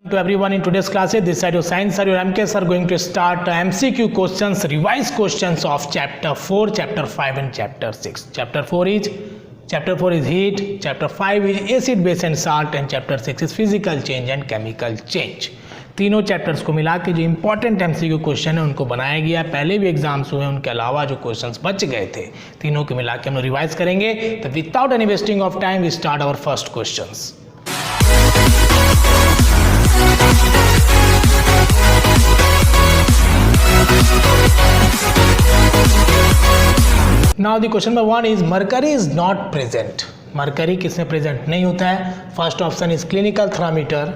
To everyone in today's classes, this side your science sir, your MK sir going to start MCQ questions, revised questions of chapter 4, chapter 5 and chapter 6. Chapter 4 is heat, chapter 5 is acid, base and salt and chapter 6 is physical change and chemical change. तीनों chapters को मिला के जो important MCQ question है उनको बनाया गया है। पहले भी एग्जाम्स हुए, उनके अलावा जो क्वेश्चंस बच गए थे तीनों को मिला के हम लोग रिवाइज करेंगे। तो without any wasting of time we start our first questions. Now the question number 1 is mercury is not present. Mercury किसमें प्रेजेंट नहीं होता है? First option is clinical thermometer,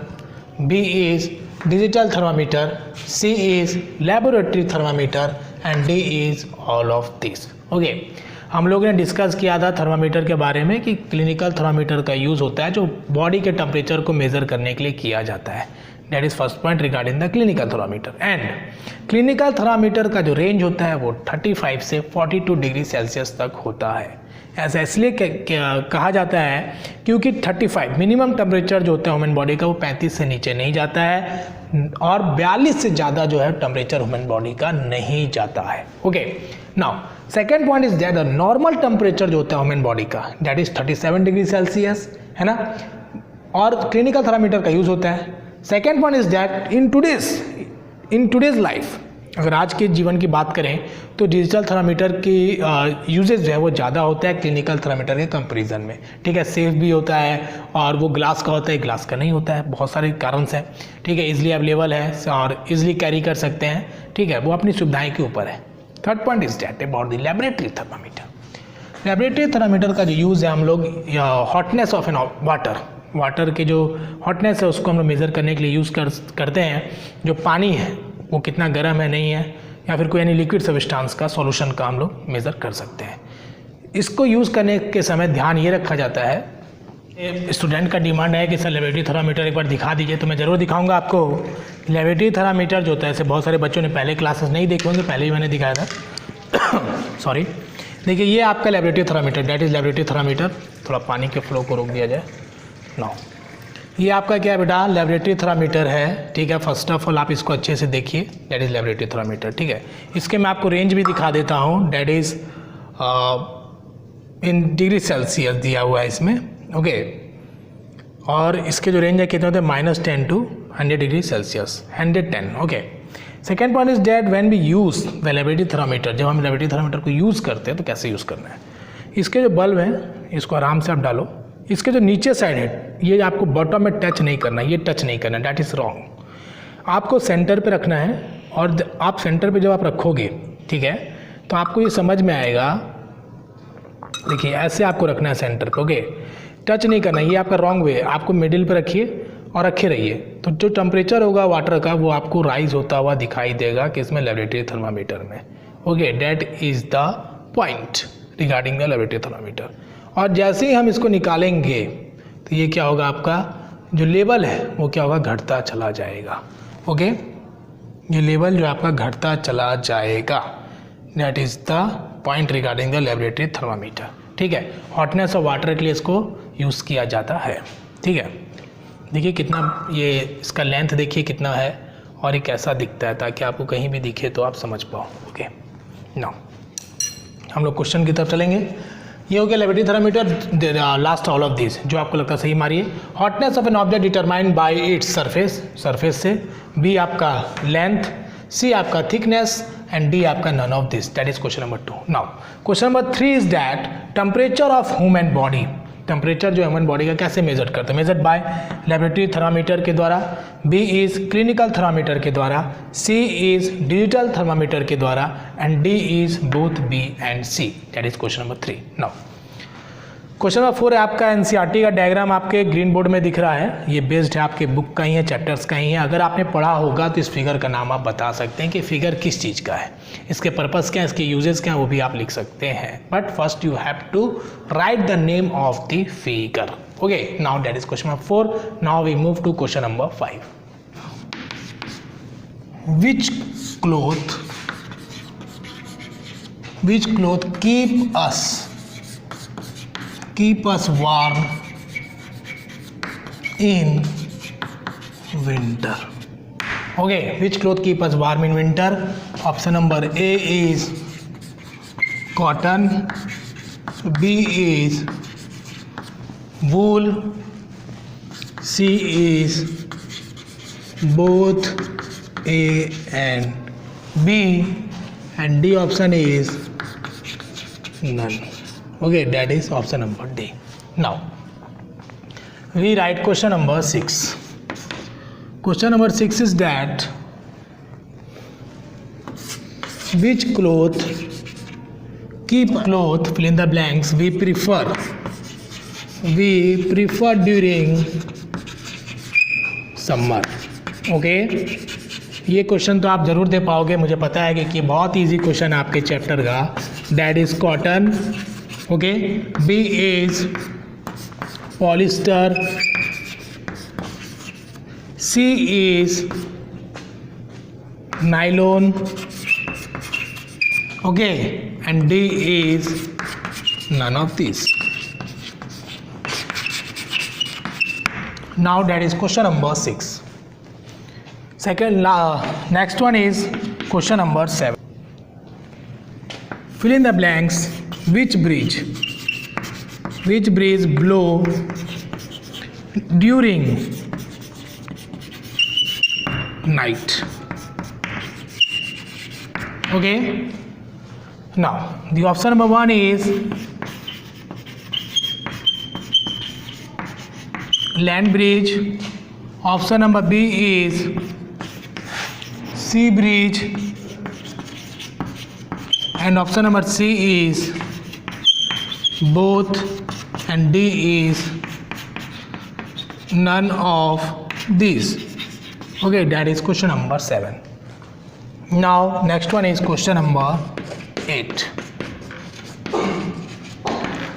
B is digital thermometer, C is laboratory thermometer and D is all of this. Okay, हम लोगों ने discuss किया था thermometer के बारे में कि क्लिनिकल थर्मामीटर का यूज़ होता है जो बॉडी के टेम्परेचर को मेज़र करने के लिए किया जाता है। That is first point regarding the clinical thermometer. And clinical thermometer का जो रेंज होता है वो 35 से 42 डिग्री सेल्सियस तक होता है। ऐसा इसलिए कहा जाता है क्योंकि 35 मिनिमम टेम्परेचर जो होता है ह्यूमन बॉडी का वो 35 से नीचे नहीं जाता है और 42 से ज़्यादा जो है टेम्परेचर ह्यूमन बॉडी का नहीं जाता है। Okay, now second point is that the normal temperature जो होता है ह्यूमन बॉडी का दैट इज 37 डिग्री सेल्सियस, है ना, और क्लिनिकल थर्मामीटर का यूज़ होता है। Second point is that in today's life, अगर आज के जीवन की बात करें तो डिजिटल थर्मामीटर की यूजेज जो है वो ज़्यादा होता है क्लिनिकल थर्मामीटर के कंपैरिजन में। ठीक है, सेफ भी होता है और वो ग्लास का होता है, ग्लास का नहीं होता है, बहुत सारे कारण हैं। ठीक है, इजीली अवेलेबल है और इजीली कैरी कर सकते हैं। ठीक है, वो अपनी सुविधाएं के ऊपर है। Third point is that about the laboratory thermometer. Laboratory thermometer का जो यूज़ है हम लोग हॉटनेस ऑफ एन वाटर के जो हॉटनेस है उसको हम लोग मेज़र करने के लिए यूज़ करते हैं। जो पानी है वो कितना गर्म है नहीं है, या फिर कोई यानी लिक्विड सब्सटेंस का सॉल्यूशन का हम लोग मेज़र कर सकते हैं। इसको यूज़ करने के समय ध्यान ये रखा जाता है, स्टूडेंट का डिमांड है कि सर लेबोरेटरी थर्मामीटर एक बार दिखा दीजिए, तो मैं ज़रूर दिखाऊंगा आपको। लेबोरेटरी थर्मामीटर जो होता है, ऐसे बहुत सारे बच्चों ने पहले क्लासेस नहीं देखे होंगे, पहले ही मैंने दिखाया था सॉरी। देखिए ये आपका laboratory thermometer, that is laboratory thermometer. थोड़ा पानी के फ्लो को रोक दिया जाए। नाउ ये आपका क्या है बेटा? लेबोरेटरी थर्मामीटर है। ठीक है, फर्स्ट ऑफ ऑल आप इसको अच्छे से देखिए, दैट इज़ लेबोरेटरी थर्मामीटर। ठीक है, इसके मैं आपको रेंज भी दिखा देता हूँ, that is in degree Celsius दिया हुआ है इसमें। ओके, और इसके जो रेंज है कितने होते हैं? -10 to 100 degree Celsius, 110। Okay, second point is that when we use the laboratory thermometer, जब हम लेबोरेटरी थर्मामीटर को यूज़ करते हैं तो कैसे यूज़ करना है। इसके जो बल्ब हैं इसको आराम से आप डालो, इसके जो नीचे साइड है ये आपको बॉटम में टच नहीं करना, ये टच नहीं करना, डैट इज़ रॉन्ग। आपको सेंटर पे रखना है और आप सेंटर पे जब आप रखोगे, ठीक है, तो आपको ये समझ में आएगा। देखिए ऐसे आपको रखना है सेंटर पे। ओके, टच नहीं करना, ये आपका रॉन्ग वे है। आपको मिडिल पे रखिए और रखे रहिए, तो जो टेम्परेचर होगा वाटर का वो आपको राइज होता हुआ दिखाई देगा किसमें? लेबोरेटरी थर्मामीटर में। Okay, that is the point regarding the laboratory thermometer. और जैसे ही हम इसको निकालेंगे तो ये क्या होगा, आपका जो लेवल है वो क्या होगा? घटता चला जाएगा। ओके, ये लेवल जो आपका घटता चला जाएगा, that is the point regarding the laboratory thermometer. ठीक है, हॉटनेस ऑफ वाटर के लिए इसको यूज़ किया जाता है। ठीक है, देखिए कितना ये इसका लेंथ देखिए कितना है और ये कैसा दिखता है, ताकि आपको कहीं भी दिखे तो आप समझ पाओ। ओके, नाउ हम लोग क्वेश्चन की तरफ चलेंगे। ये हो गया laboratory thermometer. Last all of this जो आपको लगता है सही मारिए। Hotness of an object determined by its surface से, बी आपका लेंथ, सी आपका थिकनेस एंड डी आपका none of this, that is question number 2। Now question number 3 is that temperature of human body, temperature जो human body का कैसे major करते हैं? Measured by laboratory thermometer के द्वारा, बी इज़ क्लिनिकल थर्मामीटर के द्वारा, सी इज़ डिजिटल थर्मामीटर के द्वारा and D is both B and C, that is question number 3। Now question number 4 है आपका एनसीईआरटी का डायग्राम आपके ग्रीन बोर्ड में दिख रहा है। ये बेस्ड है आपके बुक का ही है, चैप्टर्स का ही है। अगर आपने पढ़ा होगा तो इस फिगर का नाम आप बता सकते हैं कि फिगर किस चीज़ का है, इसके पर्पस क्या है, इसके यूजेस क्या है, वो भी आप लिख सकते हैं। But first you have to write the name of the figure. Okay, now that is question number 4। Now we move to question number 5। Which cloth keep us warm in winter. Okay, which cloth keep us warm in winter? Option number A is cotton, B is wool, C is both A and B, and D option is none. Okay, that is option number D. Now we write question number 6. Question number 6 is that which cloth keep cloth fill in the blanks we prefer during summer. Okay, ये question तो आप ज़रूर दे पाओगे, मुझे पता है कि बहुत इजी क्वेश्चन है आपके चैप्टर का. That is cotton. Okay, B is polyester, C is nylon, okay, and D is none of these. Now that is question number 6. Next one is question number 7. Fill in the blanks. Which breeze blow during night? Okay, now the option number 1 is land breeze, option number B is sea breeze, and option number C is both, and D is none of these. Okay, that is question number 7. Now next one is question number 8.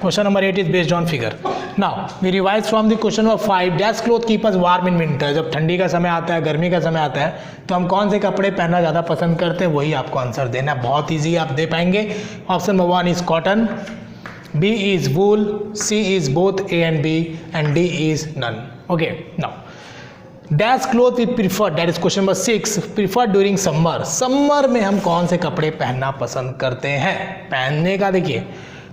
Question number 8 is based on figure. Now we revise from the question number 5. Dash cloth keep us warm in winter. जब ठंडी का समय आता है, गर्मी का समय आता है, तो हम कौन से कपड़े पहनना ज़्यादा पसंद करते हैं, वही आपको आंसर देना. बहुत ईजी आप दे पाएंगे. Option number 1 is cotton, B is wool, C is both A and B, and D is none. Okay, now dash cloth we prefer, that is question number 6. Prefer during summer. Summer में हम कौन से कपड़े पहनना पसंद करते हैं? पहनने का देखिए,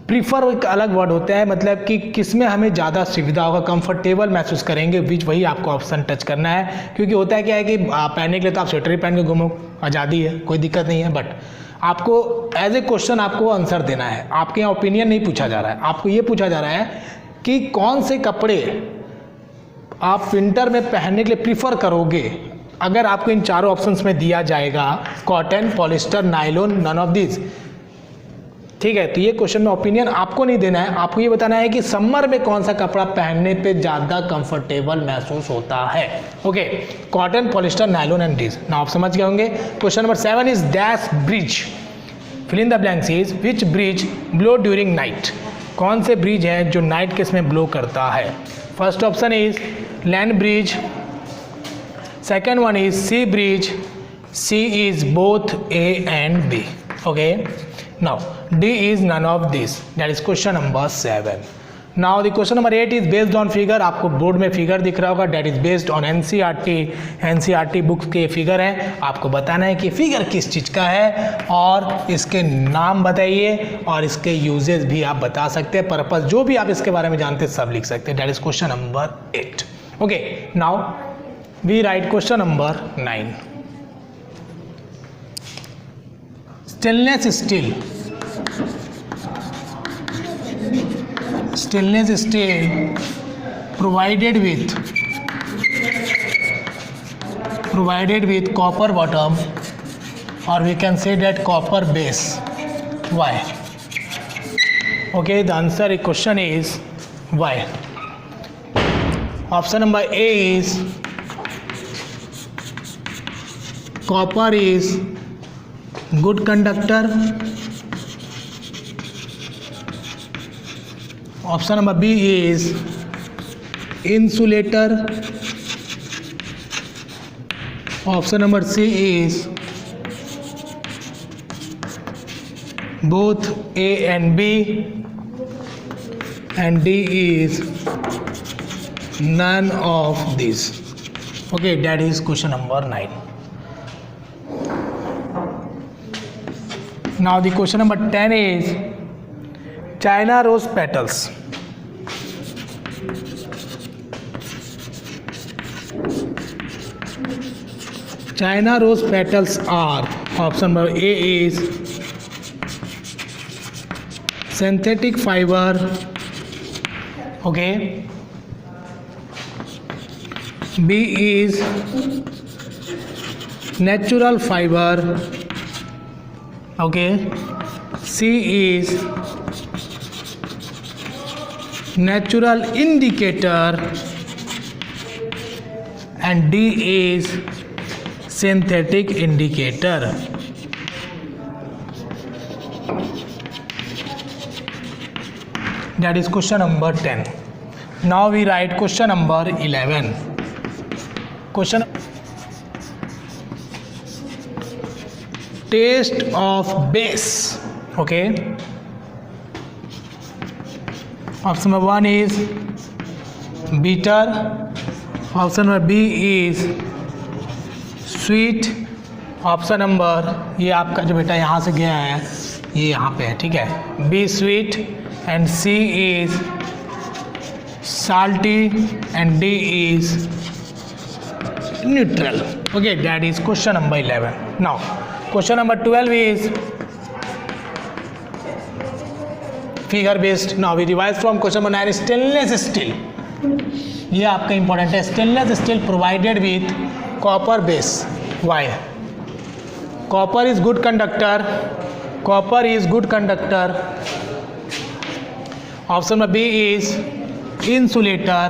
प्रीफर एक अलग वर्ड होता है, मतलब कि किसमें हमें ज़्यादा सुविधा होगा, कंफर्टेबल महसूस करेंगे, विच वही आपको ऑप्शन टच करना है. क्योंकि होता है क्या है कि पहनने के लिए तो आप स्वेटर ही पहन के घूमो, आज़ादी है, कोई दिक्कत नहीं है, बट आपको एज ए क्वेश्चन आपको आंसर देना है. आपके यहाँ ओपिनियन नहीं पूछा जा रहा है, आपको ये पूछा जा रहा है कि कौन से कपड़े आप विंटर में पहनने के लिए प्रीफर करोगे. अगर आपको इन चारों ऑप्शंस में दिया जाएगा cotton, polyester, nylon, none of this, ठीक है, तो ये क्वेश्चन में ओपिनियन आपको नहीं देना है, आपको ये बताना है कि समर में कौन सा कपड़ा पहनने पे ज़्यादा कंफर्टेबल महसूस होता है. Okay, cotton, polyester, nylon and this. ना आप समझ गए होंगे. Question number 7 is dash breeze. Fill in the blanks is which breeze blow during night. कौन से ब्रिज है जो नाइट के समय ब्लो करता है? First option is land breeze, second one is sea breeze, C is both A and B. Okay, now D is none of this. That is question number 7. Now the question number 8 is based on figure. आपको board में figure दिख रहा होगा, that is based on NCERT books के figure हैं. आपको बताना है कि फिगर किस चीज़ का है और इसके नाम बताइए और इसके यूजेस भी आप बता सकते हैं. पर्पस जो भी आप इसके बारे में जानते हैं सब लिख सकते हैं. That is question number 8. Okay, now we write question number 9. Stainless steel. Stainless steel provided with copper bottom, or we can say that copper base. Why? Okay, the answer to question is why. Option number A is copper is good conductor. Option number B is insulator. Option number C is both A and B, and D is none of these. Okay, that is question number 9. Now the question number 10 is China rose petals. China rose petals are, option number A is synthetic fiber, okay. B is natural fiber, okay. C is natural indicator, and D is synthetic indicator. That is question number 10. Now we write question number 11. Question: taste of base, okay. Option number 1 is bitter. Option number B is sweet. Option number, ये आपका जो बेटा यहाँ से गया है ये यहाँ पे है, ठीक है. B sweet and C is salty and D is neutral. Okay, that is question number 11. Now question number 12 is figure based. Now we revise from question number 9. Stainless steel, ये आपका इंपॉर्टेंट है. Stainless steel provided with copper base. Why? Copper is good conductor. Copper is good conductor. Option number B is insulator,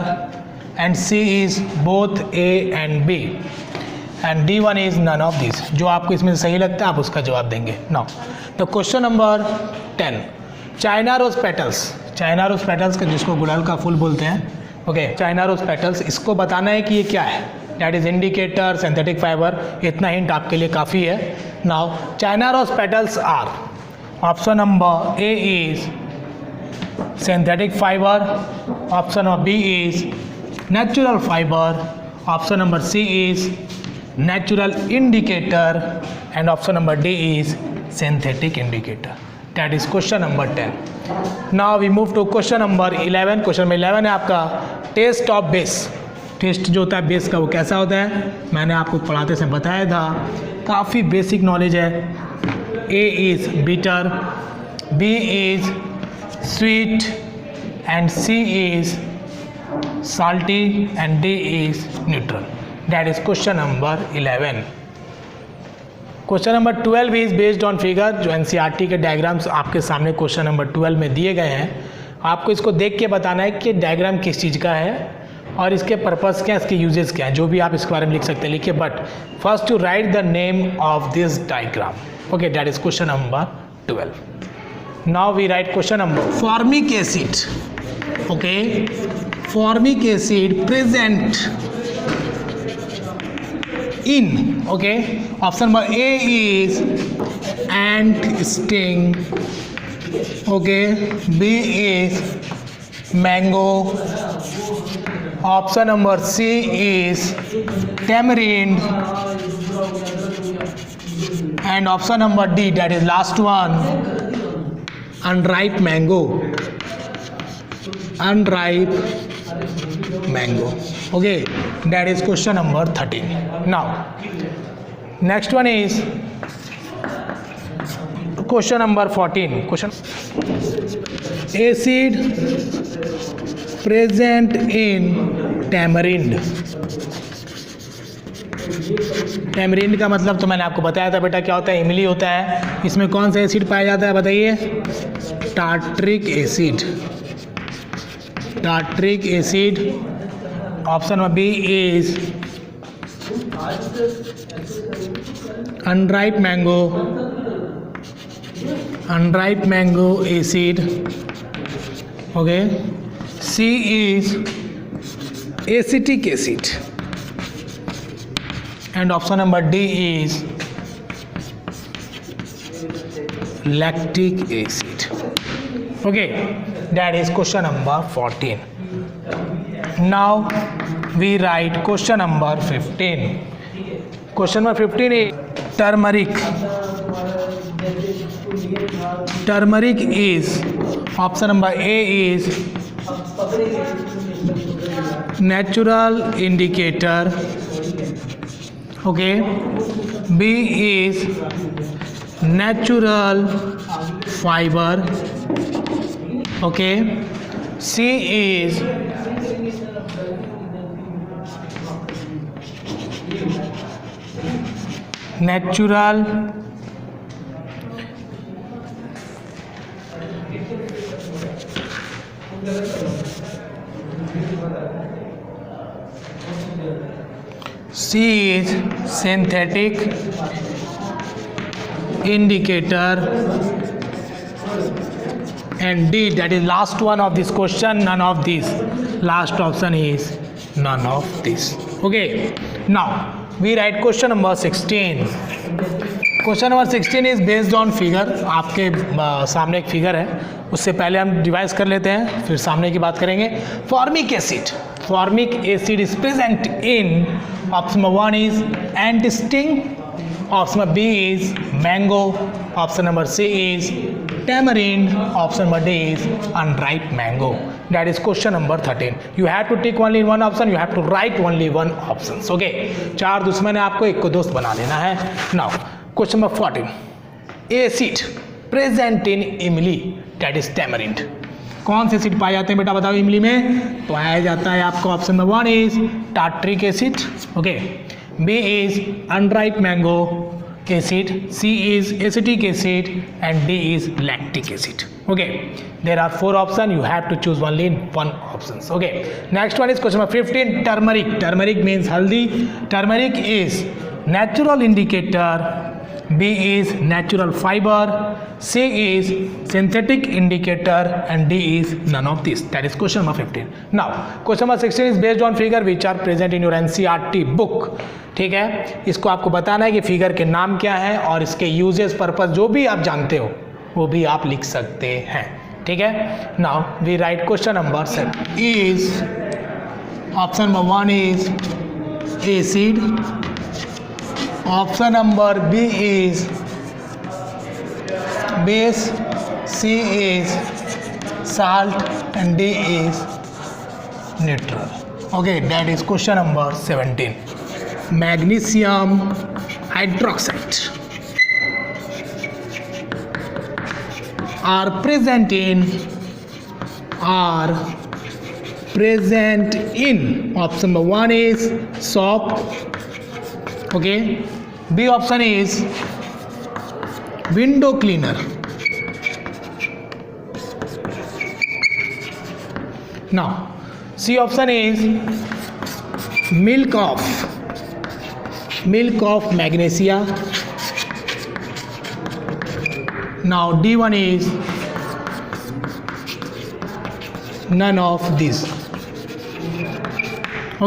and C is both A and B, and D1 is none of these. जो आपको इसमें से सही लगता है आप उसका जवाब देंगे. Now, the question number 10. China rose petals. China rose petals का जिसको गुलाल का फूल बोलते हैं, ओके. China rose petals, इसको बताना है कि ये क्या है. That is indicator, synthetic fiber. इतना हिंट आपके लिए काफ़ी है. Now, China rose petals are, option number A is synthetic fiber. Option number B is natural fiber. Option number C is natural indicator, and option number D is synthetic indicator. That is question number 10. Now we move to question number 11. Question number 11 है आपका taste of base. Test जो होता है base का वो कैसा होता है, मैंने आपको पढ़ाते समय बताया था, काफ़ी बेसिक नॉलेज है. A is bitter, B is sweet, and C is salty, and D is neutral. That is question number 11. Question number 12 is based on figure. जो एनसीईआरटी के डायग्राम्स आपके सामने क्वेश्चन नंबर 12 में दिए गए हैं, आपको इसको देख के बताना है कि डायग्राम किस चीज़ का है और इसके पर्पस क्या है, इसके यूजेस क्या हैं. जो भी आप इसके बारे में लिख सकते हैं लिखिए, but first to write the name of this diagram. Okay, that is question number 12. Now we write question number formic acid. Okay, formic acid present in, okay. Option number A is ant sting, okay. B is mango. Option number C is tamarind, and option number D, that is last one, unripe mango. Unripe mango. Okay, that is question number 13. Now, next one is question number 14. Question: acid present in tamarind. Tamarind का मतलब तो मैंने आपको बताया था बेटा क्या होता है, इमली होता है. इसमें कौन सा एसिड पाया जाता है बताइए? Tartaric acid. Tartaric acid. Option number B is unripe mango. Unripe mango acid. Okay. C is acetic acid, and option number D is lactic acid. Okay, that is question number 14. Now we write question number 15. Question number 15 is turmeric. Turmeric is, option number A is natural indicator. Okay. B is natural fiber. Okay. C is natural C is synthetic indicator, and D, that is last one of this question, none of these. Last option is none of this. Okay, now we write question number 16. Question number 16 is based on figure. आपके सामने एक figure है, उससे पहले हम revise कर लेते हैं, फिर सामने की बात करेंगे. Formic acid. Formic acid is present in, option number 1 is ant sting, option number B is mango, option number C is tamarind, option number D is unripe mango. That is question number 13. You have to tick only one option, you have to write only one option. Okay, 4 दुश्मन है, आपको एक को दोस्त बना लेना है. Now question number 14. Acid present in इमली, that is tamarind. कौन से एसिड पाए जाते हैं बेटा बताओ इमली में? पाया जाता है आपको, option number 1 is tartaric acid. Okay, B is unripe mango acid, C is acetic acid, and D is lactic acid. Okay, there are 4 options, you have to choose only one options. Okay, next one is question number 15. Turmeric. Turmeric means haldi. Turmeric is natural indicator, B is natural fiber, C is synthetic indicator, and D is none of this. That is question number 15. Now question number 16 is based on figure which are present in your NCERT book. ठीक है, इसको आपको बताना है कि figure के नाम क्या है और इसके यूजेस पर्पस जो भी आप जानते हो वो भी आप लिख सकते हैं. ठीक है, now we write question number 7 is, option number 1 is acid, option number B is base, C is salt and D is neutral. Okay, that is question number 17. Magnesium hydroxide are present in option number 1 is soap. Okay, B option is window cleaner. Now C option is milk of magnesia. Now D1 is none of these.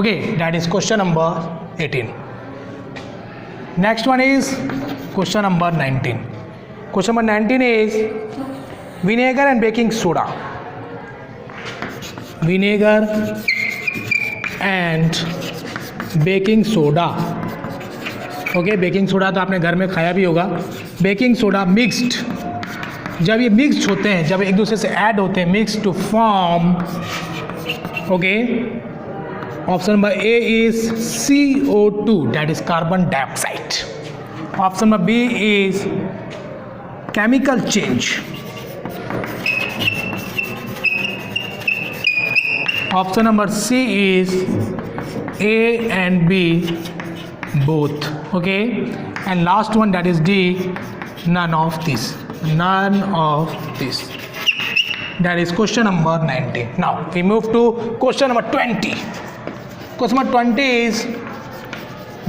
Okay, that is question number 18. Next one is question number 19. Question number 19 is vinegar and baking soda. Vinegar and baking soda. Okay, baking soda तो आपने घर में खाया भी होगा. Baking soda mixed, जब ये mixed होते हैं, जब एक दूसरे से ऐड होते हैं, mix to form. Okay, option number A is CO2, that is carbon dioxide. Option number B is chemical change. Option number C is A and B both. Okay, and last one, that is D, none of this. None of this. That is question number 19. Now we move to question number 20. Question number 20 is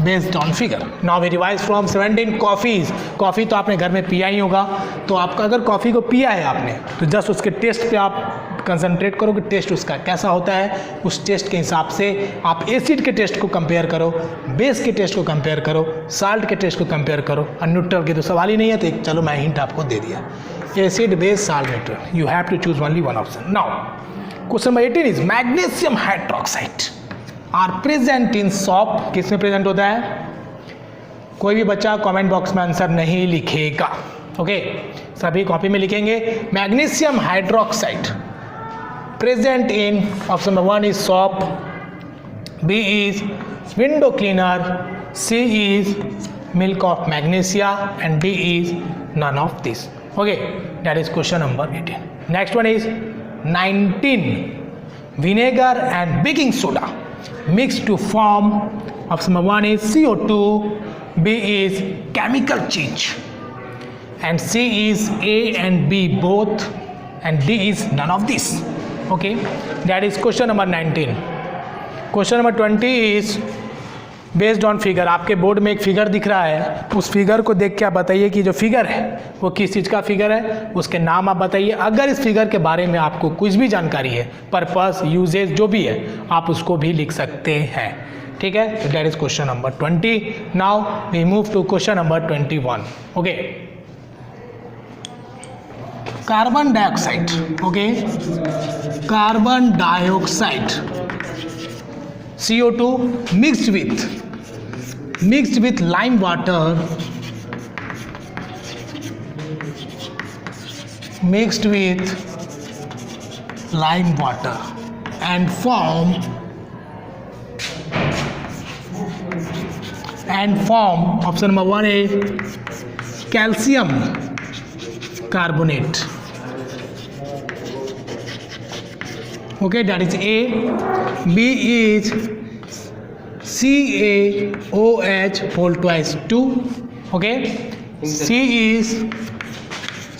based on figure. Now we revise from 17 coffees. Coffee तो आपने घर में पिया ही होगा, तो आपका अगर coffee को पिया है आपने तो जस्ट उसके टेस्ट पे आप कंसंट्रेट करो कि टेस्ट उसका कैसा होता है. उस टेस्ट के हिसाब से आप एसिड के टेस्ट को कंपेयर करो, बेस के टेस्ट को कंपेयर करो, साल्ट के टेस्ट को कंपेयर करो, और न्यूट्रल की तो सवाल ही नहीं है. तो चलो मैं हिंट आपको दे दिया, acid base salt neutral. You have to choose only one option. Now question number 18 is magnesium hydroxide. Are present in soap, किस में प्रेजेंट होता है? कोई भी बच्चा कमेंट बॉक्स में आंसर नहीं लिखेगा, ओके सभी कॉपी में लिखेंगे। Magnesium hydroxide present in, option number 1 is soap, B is window cleaner, C is milk of magnesia and D is none of this, okay that is question number 18। Next one is 19, vinegar and baking soda mixed to form, option number 1 is CO2, B is chemical change, and C is A and B both, and D is none of this, okay that is question number 19। question number 20 is based on figure. आपके board में एक figure दिख रहा है, उस figure को देख के आप बताइए कि जो फिगर है वो किस चीज़ का फिगर है, उसके नाम आप बताइए। अगर इस फिगर के बारे में आपको कुछ भी जानकारी है, पर्पस यूजेज जो भी है, आप उसको भी लिख सकते हैं, ठीक है। तो that is question number 20। Now we move to question number 21, okay. Carbon dioxide, okay carbon dioxide CO2 mixed with lime water, and form option number 1 is calcium carbonate, okay that is A, B is CaOH whole twice 2, okay C is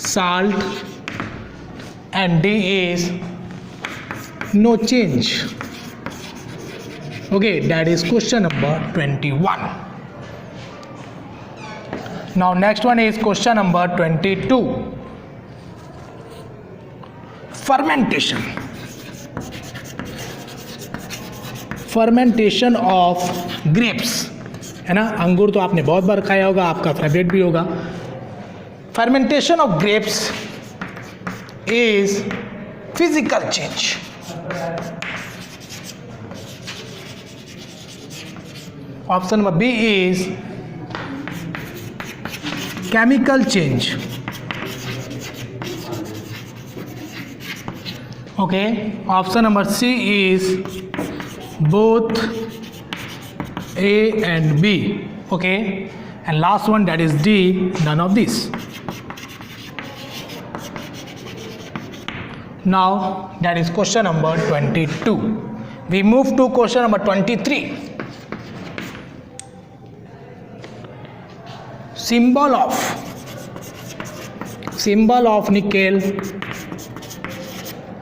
salt and D is no change, okay that is question number 21। now next one is question number 22, fermentation of grapes, है ना, अंगूर तो आपने बहुत बार खाया होगा, आपका favourite भी होगा। Fermentation of grapes is physical change, option number B is chemical change, okay option number C is both A and B, okay and last one that is D, none of this। now that is question number 22। we move to question number 23, symbol of nickel,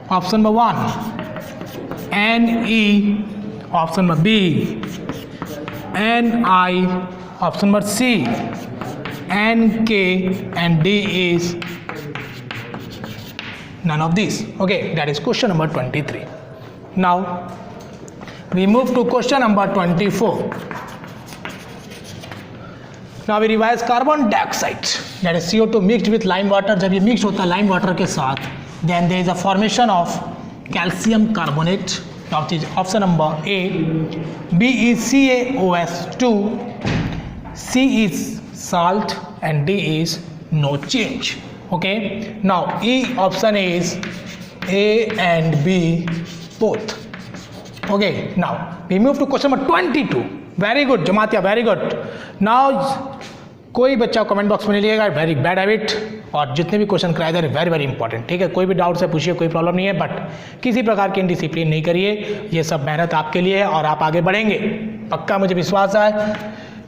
option number 1 Ne, option number B Ni, option number C Nk and D is none of these, okay that is question number 23। now we move to question number 24। now we revise carbon dioxide that is CO2 mixed with lime water। जब ये mix होता है lime water के साथ, then there is a formation of calcium carbonate, option number A, B is CaOH2, C is salt and D is no change, okay now E option is A and B both, okay now we move to question number 22। very good Jamatia, very good। now कोई बच्चा comment box में नहीं लिखेगा, very bad habit, और जितने भी question कराए जा रहे वेरी वेरी इंपॉर्टेंट, ठीक है। कोई भी डाउट से पूछिए, कोई प्रॉब्लम नहीं है, बट किसी प्रकार की इनडिसिप्लिन नहीं करिए, ये सब मेहनत आपके लिए है और आप आगे बढ़ेंगे, पक्का मुझे विश्वास है।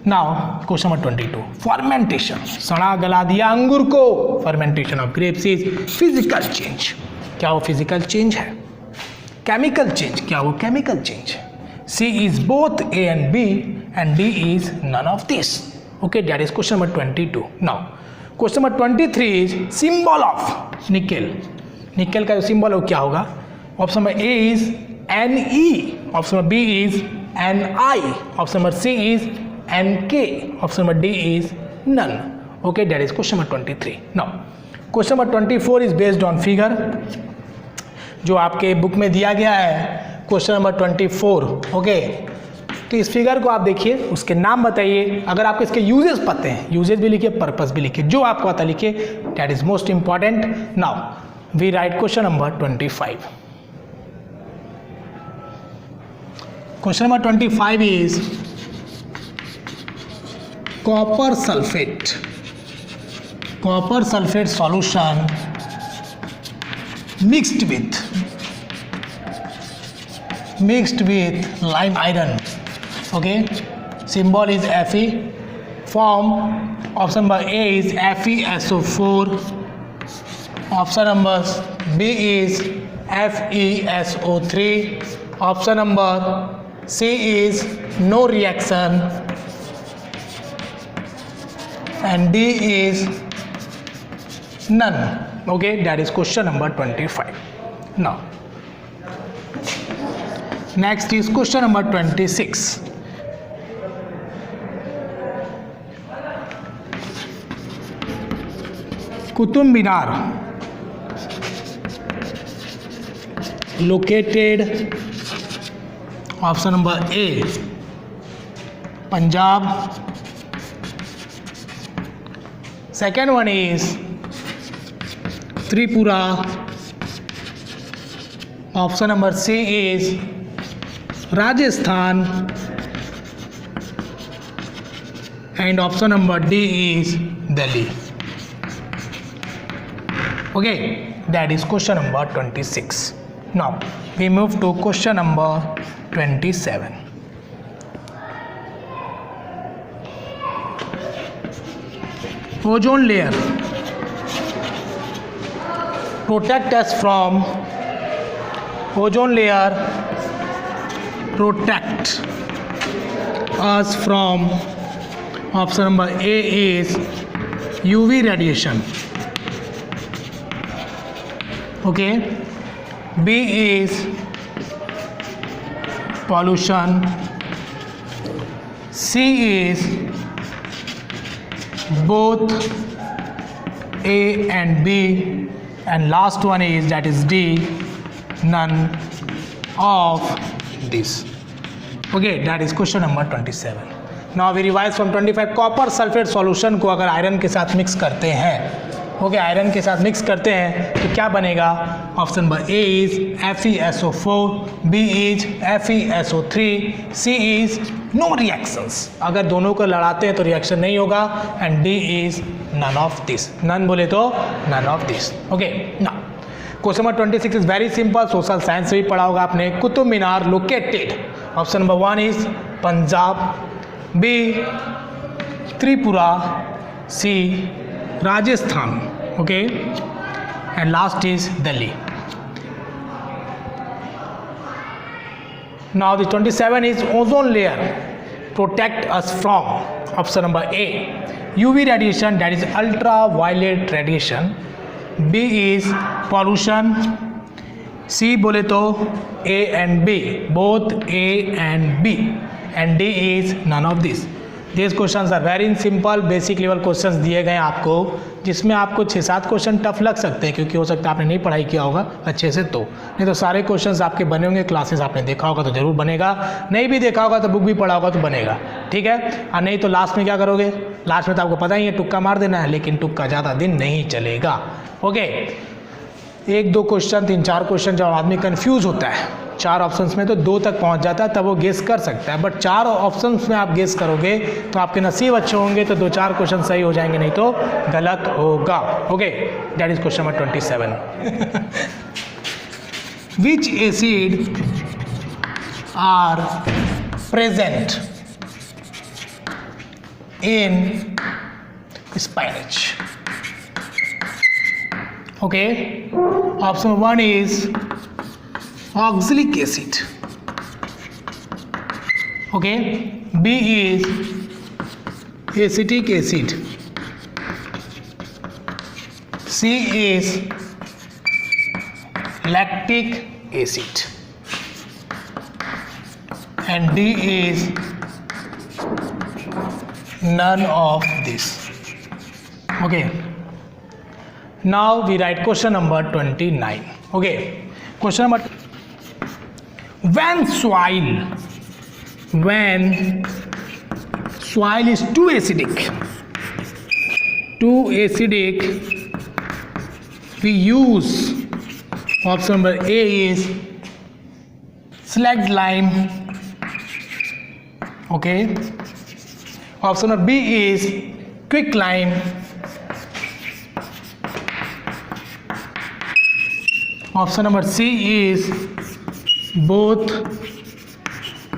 नाउ क्वेश्चन नंबर 22, फर्मेंटेशन, सड़ा गला दिया अंगूर को, fermentation of grapes is physical change, क्या वो फिजिकल चेंज है? केमिकल चेंज, क्या वो केमिकल चेंज है? C is both A and B and D is none of this, okay that is question number 22। now question number 23 is symbol of nickel, nickel का जो symbol है वो क्या होगा? Option number A is Ne, option number B is Ni, option number C is Nk, option number D is none, okay that is question number 23। now question number 24 is based on figure, जो आपके book में दिया गया है question number 24, okay तो इस figure को आप देखिए, उसके नाम बताइए, अगर आपको इसके यूजेस पते हैं, यूजेस भी लिखिए, पर्पस भी लिखिए, जो आपको आता लिखिए, that is most important. Now we write question number 25। Question number 25 is copper sulfate solution mixed with lime iron. Okay, symbol is Fe. Form option number A is FeSO4. Option number B is FeSO3. Option number C is no reaction. And D is none. Okay, that is question number 25. Now next is question number 26. Qutub Minar located, option number A, Punjab. Second one is Tripura. Option number C is Rajasthan. And option number D is Delhi. Okay, that is question number 26. Now we move to question number 27. Ozone layer protect us from, ozone layer protect us from, option number A is UV radiation. Okay, B is pollution, C is both A and B, and last one is, that is D, none of this. Okay, that is question number 27. Now we revise from 25. Copper sulphate solution को अगर iron के साथ mix करते हैं, okay, iron के साथ mix करते हैं तो क्या बनेगा? Option number A is FeSO4, B is FeSO3, C is no reactions, अगर दोनों को लड़ाते हैं तो रिएक्शन नहीं होगा, and D is none of this, none बोले तो नन ऑफ दिस। ओके, ना question number 26 is very simple, social science से भी पढ़ा होगा आपने। Qutub Minar located, option number 1 is Punjab, B Tripura, C Rajasthan, okay, and last is Delhi. Now the 27 is ozone layer protect us from, option number A, UV radiation, that is ultraviolet radiation, B is pollution, C बोले तो A and B, both A and B, and D is none of this. These questions are very simple, basic level questions दिए गए आपको, जिसमें आपको 6-7 question tough लग सकते हैं, क्योंकि हो सकता है आपने नहीं पढ़ाई किया होगा अच्छे से, तो नहीं तो सारे क्वेश्चंस आपके बने होंगे, क्लासेस आपने देखा होगा तो ज़रूर बनेगा, नहीं भी देखा होगा तो बुक भी पढ़ा होगा तो बनेगा, ठीक है। और नहीं तो लास्ट में क्या करोगे, लास्ट में तो आपको पता ही है, तुक्का मार देना है, लेकिन तुक्का ज़्यादा दिन नहीं चलेगा। ओके, 1-2 क्वेश्चन, 3-4 क्वेश्चन जब आदमी कंफ्यूज होता है 4 ऑप्शंस में, तो 2 तक पहुंच जाता है, तब वो गेस कर सकता है, बट 4 ऑप्शंस में आप गेस करोगे तो आपके नसीब अच्छे होंगे, तो 2-4 क्वेश्चन सही हो जाएंगे, नहीं तो गलत होगा। Okay, that is question number 27। Which acid are present in spinach? Okay, option 1 is oxalic acid, okay, B is acetic acid, C is lactic acid, and D is none of this. Okay, now we write question number 29. Okay, question number, when soil when soil is too acidic, we use, option number A is slacked lime, okay. Option number B is quick lime. Option number C is both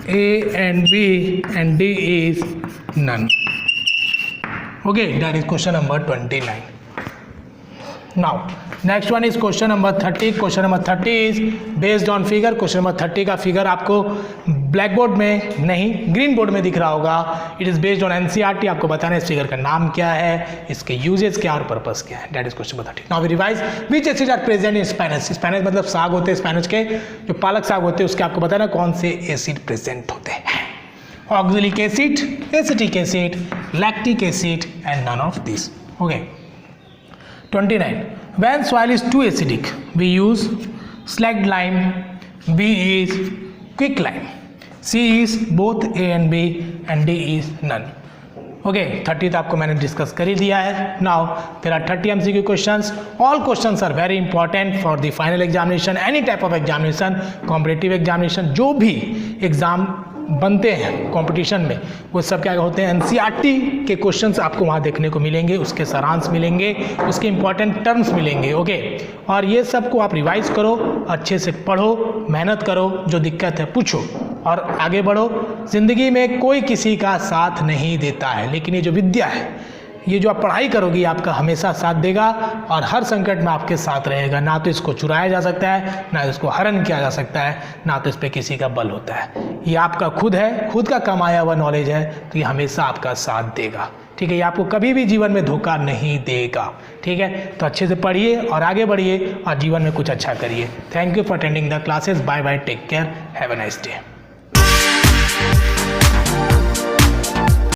A and B, and D is none. Okay, that is question number 29. Now next one is question number 30. Question number 30 is based on figure. Question number 30 का figure आपको black board में नहीं, green board में दिख रहा होगा. It is based on NCERT. आपको बताना है इस फिगर का नाम क्या है, इसके यूजेस क्या और पर्पस क्या है. That is question number 30. Now we revise which acid are present in spinach. Spinach मतलब साग होते हैं, स्पैनच के जो पालक साग होते हैं उसके आपको बताना कौन से एसिड प्रेजेंट होते हैं. Oxalic acid, acetic acid, lactic acid and none of this. Okay. 29. When soil is too acidic, we use slacked lime. B is quick lime. C is both A and B, and D is none. Okay, 30 तो आपको मैंने discuss कर ही दिया है. Now there are 30 MCQ questions. All questions are very important for the final examination, any type of examination, competitive examination. जो भी exam बनते हैं कंपटीशन में वो सब क्या होते हैं, एनसीईआरटी के क्वेश्चंस आपको वहाँ देखने को मिलेंगे, उसके सारांश मिलेंगे, उसके इंपॉर्टेंट टर्म्स मिलेंगे. ओके. और ये सब को आप रिवाइज करो, अच्छे से पढ़ो, मेहनत करो, जो दिक्कत है पूछो और आगे बढ़ो. ज़िंदगी में कोई किसी का साथ नहीं देता है, लेकिन ये जो विद्या है, ये जो आप पढ़ाई करोगी आपका हमेशा साथ देगा और हर संकट में आपके साथ रहेगा. ना तो इसको चुराया जा सकता है, ना इसको हरण किया जा सकता है, ना तो इस पर किसी का बल होता है. ये आपका खुद है, खुद का कमाया हुआ नॉलेज है, तो ये हमेशा आपका साथ देगा. ठीक है. ये आपको कभी भी जीवन में धोखा नहीं देगा. ठीक है. तो अच्छे से पढ़िए और आगे बढ़िए और जीवन में कुछ अच्छा करिए. Thank you for attending the classes. Bye bye. Take care. Have a nice day.